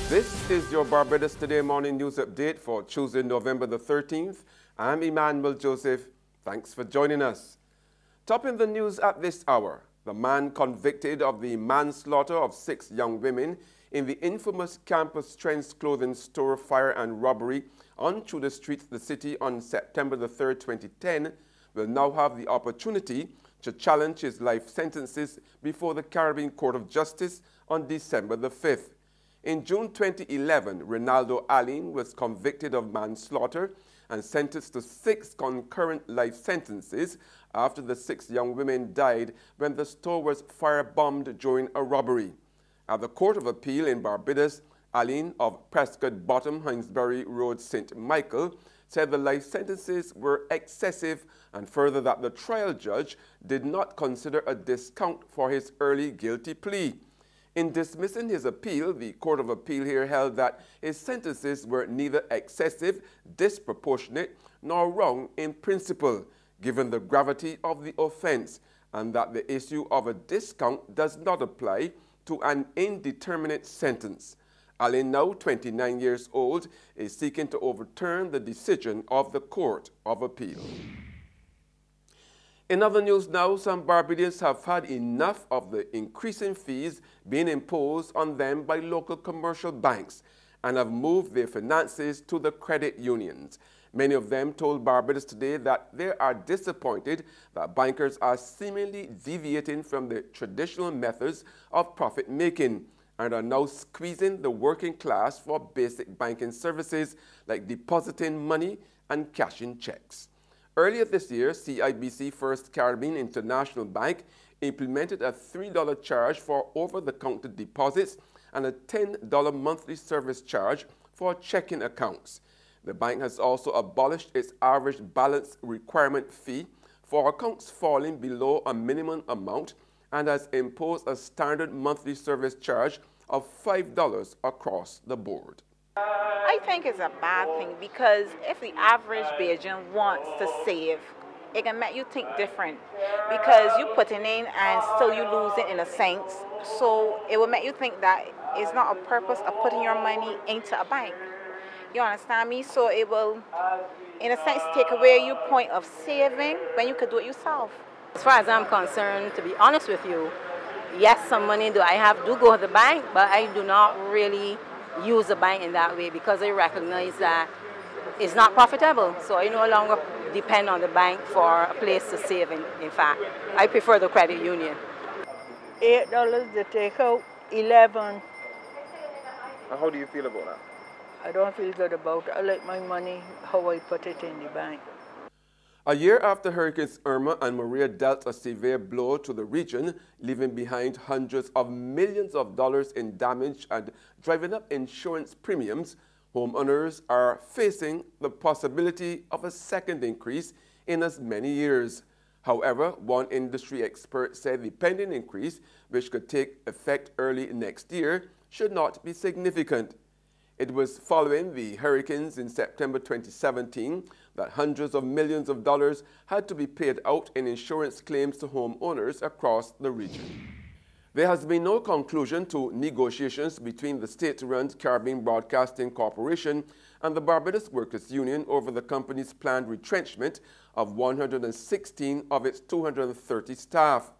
This is your Barbados Today morning news update for Tuesday, November the 13th. I'm Emmanuel Joseph. Thanks for joining us. Topping the news at this hour, the man convicted of the manslaughter of 6 young women in the infamous Campus Trendz clothing store fire and robbery on Tudor Street, the city, on September the 3rd, 2010, will now have the opportunity to challenge his life sentences before the Caribbean Court of Justice on December the 5th. In June 2011, Ronaldo Allen was convicted of manslaughter and sentenced to 6 concurrent life sentences after the 6 young women died when the store was firebombed during a robbery. At the Court of Appeal in Barbados, Allen of Prescott Bottom, Hinesbury Road, St. Michael, said the life sentences were excessive and further that the trial judge did not consider a discount for his early guilty plea. In dismissing his appeal, the Court of Appeal here held that his sentences were neither excessive, disproportionate, nor wrong in principle, given the gravity of the offense, and that the issue of a discount does not apply to an indeterminate sentence. Allen, now 29 years old, is seeking to overturn the decision of the Court of Appeal. In other news now, some Barbadians have had enough of the increasing fees being imposed on them by local commercial banks and have moved their finances to the credit unions. Many of them told Barbados Today that they are disappointed that bankers are seemingly deviating from the traditional methods of profit making and are now squeezing the working class for basic banking services like depositing money and cashing checks. Earlier this year, CIBC First Caribbean International Bank implemented a $3 charge for over-the-counter deposits and a $10 monthly service charge for checking accounts. The bank has also abolished its average balance requirement fee for accounts falling below a minimum amount and has imposed a standard monthly service charge of $5 across the board. I think it's a bad thing because if the average Bajan wants to save, it can make you think different because you putting in and still you losing in a sense. So it will make you think that it's not a purpose of putting your money into a bank. You understand me? So it will, in a sense, take away your point of saving when you could do it yourself. As far as I'm concerned, to be honest with you, yes, some money do I have do go to the bank, but I do not really use the bank in that way because I recognize that it's not profitable. So I no longer depend on the bank for a place to save. In fact, I prefer the credit union. $8 to take out, 11. How do you feel about that? I don't feel good about it. I like my money how I put it in the bank. A year after Hurricanes Irma and Maria dealt a severe blow to the region, leaving behind hundreds of millions of dollars in damage and driving up insurance premiums, homeowners are facing the possibility of a second increase in as many years. However, one industry expert said the pending increase, which could take effect early next year, should not be significant. It was following the hurricanes in September 2017 that hundreds of millions of dollars had to be paid out in insurance claims to homeowners across the region. There has been no conclusion to negotiations between the state-run Caribbean Broadcasting Corporation and the Barbados Workers Union over the company's planned retrenchment of 116 of its 230 staff.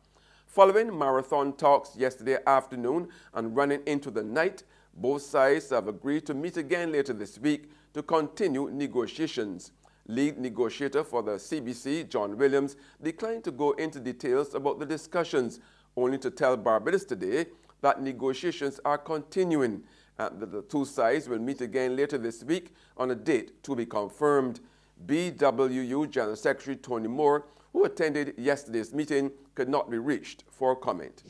Following marathon talks yesterday afternoon and running into the night, both sides have agreed to meet again later this week to continue negotiations. Lead negotiator for the CBC, John Williams, declined to go into details about the discussions, only to tell Barbados Today that negotiations are continuing and that the two sides will meet again later this week on a date to be confirmed. BWU General Secretary Tony Moore, who attended yesterday's meeting, could not be reached for comment.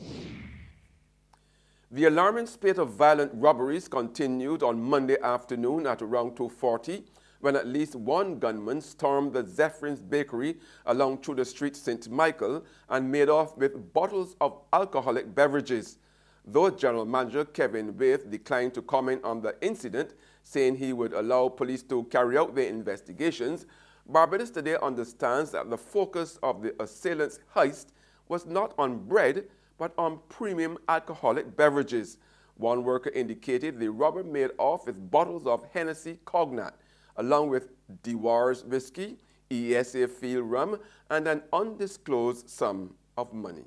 The alarming spate of violent robberies continued on Monday afternoon at around 2:40 when at least one gunman stormed the Zephyrins Bakery along Tudor Street, St. Michael, and made off with bottles of alcoholic beverages. Though General Manager Kevin Waith declined to comment on the incident, saying he would allow police to carry out their investigations, Barbados Today understands that the focus of the assailants' heist was not on bread, but on premium alcoholic beverages. One worker indicated the robber made off with bottles of Hennessy Cognac, along with Dewar's whiskey, ESA field rum, and an undisclosed sum of money.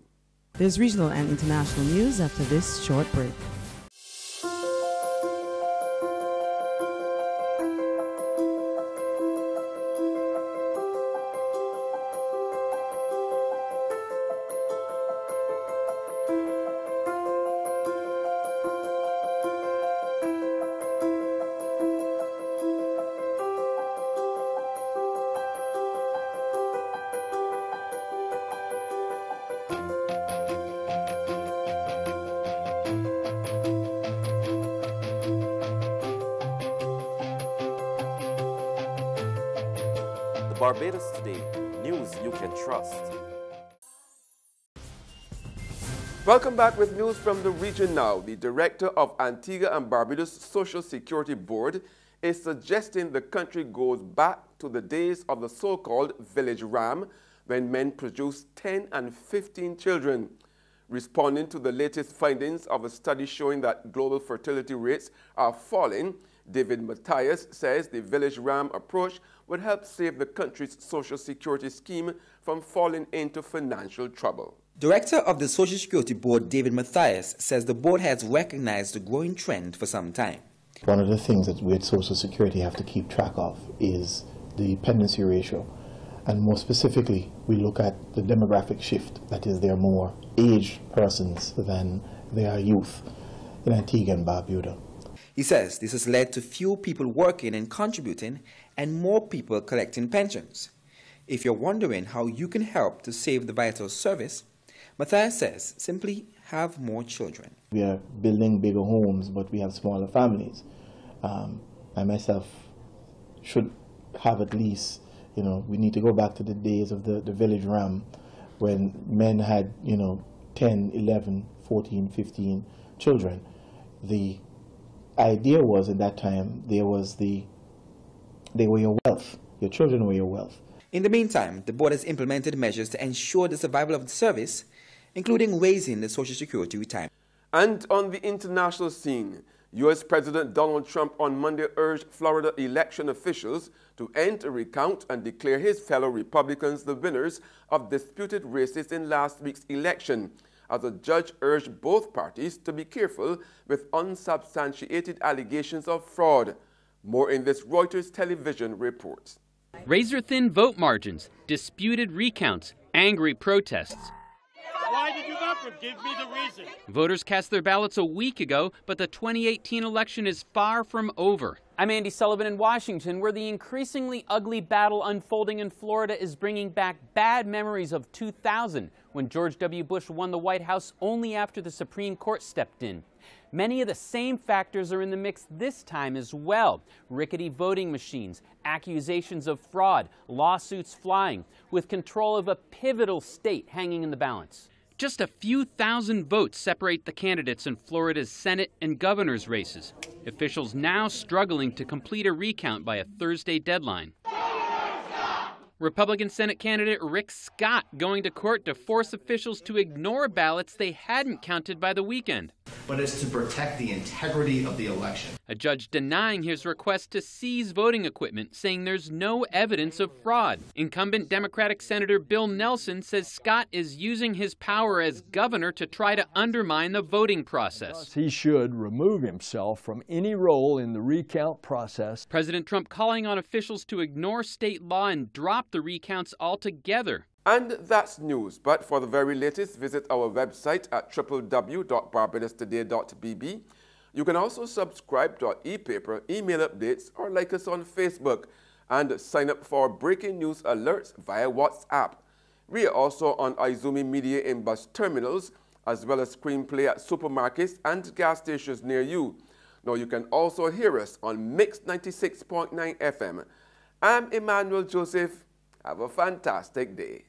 There's regional and international news after this short break. Barbados Today, news you can trust. Welcome back with news from the region now. The director of Antigua and Barbados Social Security Board is suggesting the country goes back to the days of the so-called village ram, when men produced 10 and 15 children. Responding to the latest findings of a study showing that global fertility rates are falling, David Matthias says the village ram approach would help save the country's social security scheme from falling into financial trouble. Director of the Social Security Board, David Matthias, says the board has recognized the growing trend for some time. One of the things that we at Social Security have to keep track of is the dependency ratio. And more specifically, we look at the demographic shift, that is, there are more aged persons than there are youth in Antigua and Barbuda. He says this has led to few people working and contributing and more people collecting pensions. If you're wondering how you can help to save the vital service, Matthias says simply have more children. We are building bigger homes, but we have smaller families. I myself should have at least, we need to go back to the days of the village ram when men had, 10, 11, 14, 15 children. The idea was at that time they were your wealth. Your children were your wealth. In the meantime, the board has implemented measures to ensure the survival of the service, including raising the Social Security retirement. And on the international scene, U.S. President Donald Trump on Monday urged Florida election officials to end a recount and declare his fellow Republicans the winners of disputed races in last week's election, as a judge urged both parties to be careful with unsubstantiated allegations of fraud. More in this Reuters television report. Razor-thin vote margins, disputed recounts, angry protests. Why did you not give me the reason? Voters cast their ballots a week ago, but the 2018 election is far from over. I'm Andy Sullivan in Washington, where the increasingly ugly battle unfolding in Florida is bringing back bad memories of 2000, when George W. Bush won the White House only after the Supreme Court stepped in. Many of the same factors are in the mix this time as well. Rickety voting machines, accusations of fraud, lawsuits flying, with control of a pivotal state hanging in the balance. Just a few thousand votes separate the candidates in Florida's Senate and governor's races. Officials now struggling to complete a recount by a Thursday deadline. Republican Senate candidate Rick Scott going to court to force officials to ignore ballots they hadn't counted by the weekend. But it's to protect the integrity of the election. A judge denying his request to seize voting equipment, saying there's no evidence of fraud. Incumbent Democratic Senator Bill Nelson says Scott is using his power as governor to try to undermine the voting process. He should remove himself from any role in the recount process. President Trump calling on officials to ignore state law and drop the recounts altogether. And that's news, but for the very latest, visit our website at www.barbadostoday.bb. You can also subscribe to our e-paper, email updates, or like us on Facebook, and sign up for breaking news alerts via WhatsApp. We are also on Izumi Media in bus terminals, as well as screenplay at supermarkets and gas stations near you. Now you can also hear us on Mix 96.9 FM. I'm Emmanuel Joseph. Have a fantastic day.